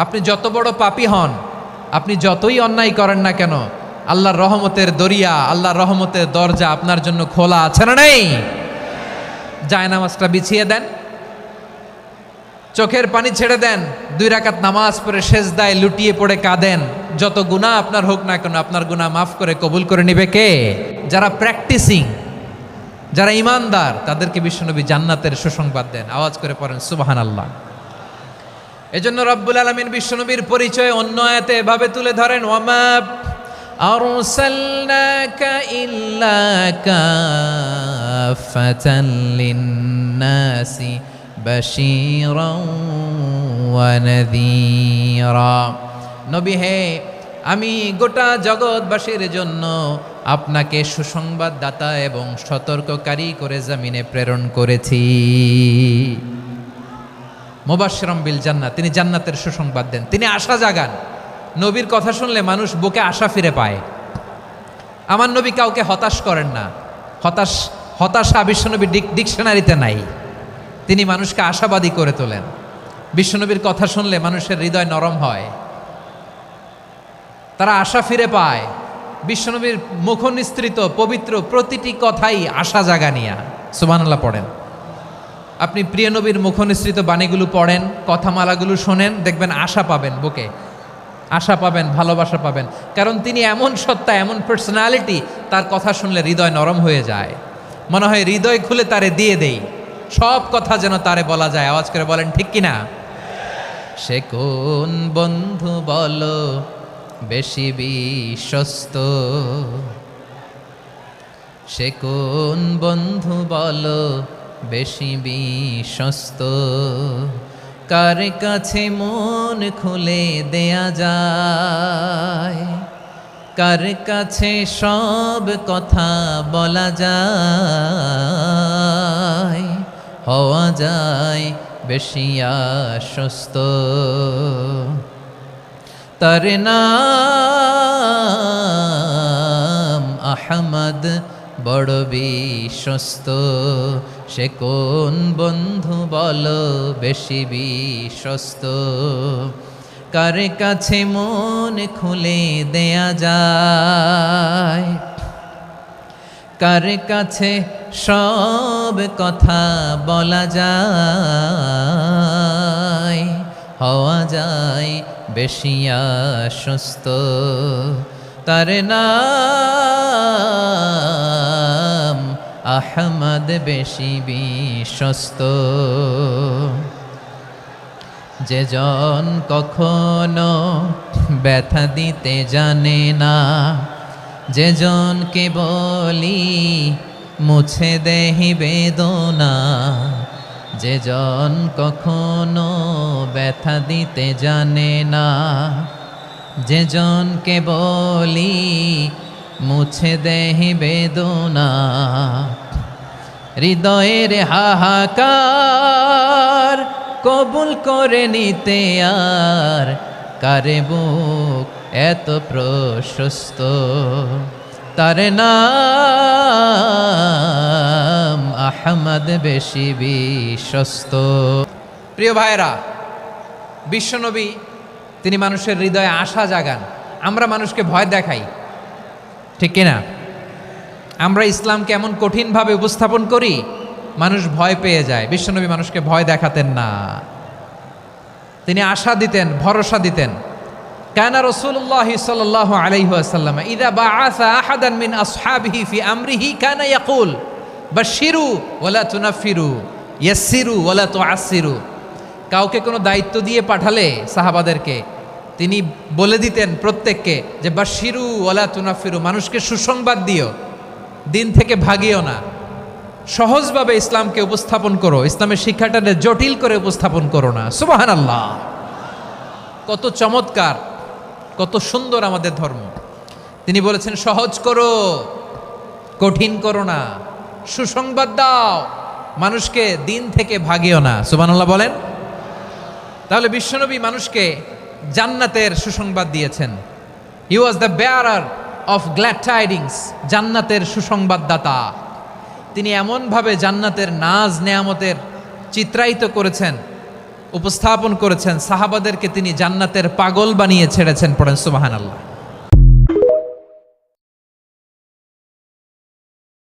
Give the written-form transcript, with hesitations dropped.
আপনি যত বড় পাপী হন, আপনি যতই অন্যায় করেন না কেন, আল্লাহর রহমতের দরিয়া, আল্লাহর রহমতের দরজা আপনার জন্য খোলা আছে না নেই? জায়নামাজটা বিছিয়ে দেন, চোখের পানি ছেড়ে দেন, 2 রাকাত নামাজ পড়ে সেজদায় লুটিয়ে পড়ে কাঁদেন। যত গুনাহ আপনার হোক না কেন, আপনার গুনাহ মাফ করে কবুল করে নেবে কে? যারা প্র্যাকটিসিং, যারা ইমানদার, তাদেরকে বিশ্বনবী জান্নাতের সুসংবাদ দেন। আওয়াজ করে পড়েন সুবহানাল্লাহ। এজন্য রব্বুল আলামিন বিশ্বনবীর পরিচয় অন্য আয়াতে এভাবে তুলে ধরেন, ওয়ামা আরসালনাকা ইল্লা কাফাতান লিন্নাসি বাশীরাও ওয়া নাযীরা। নবী হে, আমি গোটা জগৎবাসীর জন্য আপনাকে সুসংবাদদাতা এবং সতর্ককারী করে জমিনে প্রেরণ করেছি। মুবাশশিরাম বিল জান্নাত, তিনি জান্নাতের সুসংবাদ দেন, তিনি আশা জাগান। নবীর কথা শুনলে মানুষ বুকে আশা ফিরে পায়। আমার নবী কাউকে হতাশ করেন না। হতাশা বিশ্বনবীর ডিকশনারিতে নাই। তিনি মানুষকে আশাবাদী করে তোলেন। বিশ্বনবীর কথা শুনলে মানুষের হৃদয় নরম হয়, তারা আশা ফিরে পায়। বিশ্বনবীর মুখনিসৃত পবিত্র প্রতিটি কথাই আশা জাগানিয়া। সুবহানাল্লাহ পড়েন। আপনি প্রিয় নবীর মুখনিসৃত বাণীগুলো পড়েন, কথামালাগুলো শোনেন, দেখবেন আশা পাবেন, বুকে আশা পাবেন, ভালোবাসা পাবেন। কারণ তিনি এমন সত্তা, এমন পার্সোনালিটি, তার কথা শুনলে হৃদয় নরম হয়ে যায়। মনে হয় হৃদয় খুলে তারে দিয়ে দেই, সব কথা যেন তারে বলা যায়। আওয়াজ করে বলেন ঠিক কিনা? সে কোন বন্ধু বলো বেশি বিশ্বস্ত, সে কোন বন্ধু বলো বেশি বিশ্বস্ত, কার কাছে মন খুলে দেয়া যায়, কার কাছে সব কথা বলা যায়, হওয়া যায় বেশি আশ্বস্ত। তার নাম আহমদ, বড় বিশ্বস্ত। সে কোন বন্ধু বলো বেশি বিশ্বস্ত, কার কাছে মন খুলে দেয়া যায়, কার কাছে সব কথা বলা যায়, হওয়া যায় বেশি আশ্বস্ত। তার নাম আহমদ, বেশি বিশ্বস্ত। যে জন কখনো ব্যথা দিতে জানে না, যে জনকে বলি মুছে দেহি বেদনা, যে জন কখনো ব্যথা দিতে জানে না, যে জনকে বলি মুছে দেহি বেদনা, হৃদয়ের হাহাকার কবুল করে নিতে আর কারে বুক এত প্রশস্ত। তার নাম আহমদ, বেশি বিশ্বস্ত। প্রিয় ভাইরা, বিশ্বনবী তিনি মানুষের হৃদয়ে আশা জাগান। আমরা মানুষকে ভয় দেখাই, ঠিক কিনা? আমরা ইসলামকে এমন কঠিনভাবে উপস্থাপন করি, মানুষ ভয় পেয়ে যায়। বিশ্বনবী মানুষকে ভয় দেখাতেন না, তিনি আশা দিতেন, ভরসা দিতেন। কানা রাসূলুল্লাহ সাল্লাল্লাহু আলাইহি ওয়াসাল্লাম ইযা বাআসা আহাদান মিন আসহাবিহি ফি আমরিহি কানা ইয়াকুল বাশশিরু ওয়ালা তুনাফিরু, ইয়াসসিরু ওয়ালা তুআসসিরু। কাউকে কোনো দায়িত্ব দিয়ে পাঠালে সাহাবাদেরকে তিনি বলে দিতেন প্রত্যেককে যে বাশশিরু ওয়ালা তুনাফিরু, মানুষকে সুসংবাদ দিও, দিন থেকে ভাগিও না। সহজভাবে ইসলামকে উপস্থাপন করো, ইসলামের শিক্ষাটাকে জটিল করে উপস্থাপন করো না। সুবহানাল্লাহ, কত চমৎকার, কত সুন্দর আমাদের ধর্ম। তিনি বলেছেন সহজ করো, কঠিন করো না, সুসংবাদ দাও, মানুষকে দিন থেকে ভাগিও না। সুবহানাল্লাহ বলেন। তাহলে বিশ্বনবী মানুষকে জান্নাতের সুসংবাদ দিয়েছেন। He was the bearer of glad tidings, জান্নাতের সুসংবাদদাতা। তিনি এমনভাবে জান্নাতের নাজ নেয়ামতের চিত্রায়িত করেছেন, উপস্থাপন করেছেন, সাহাবাদেরকে তিনি জান্নাতের পাগল বানিয়ে ছেড়েছেন। পড়েন সুবহানাল্লাহ।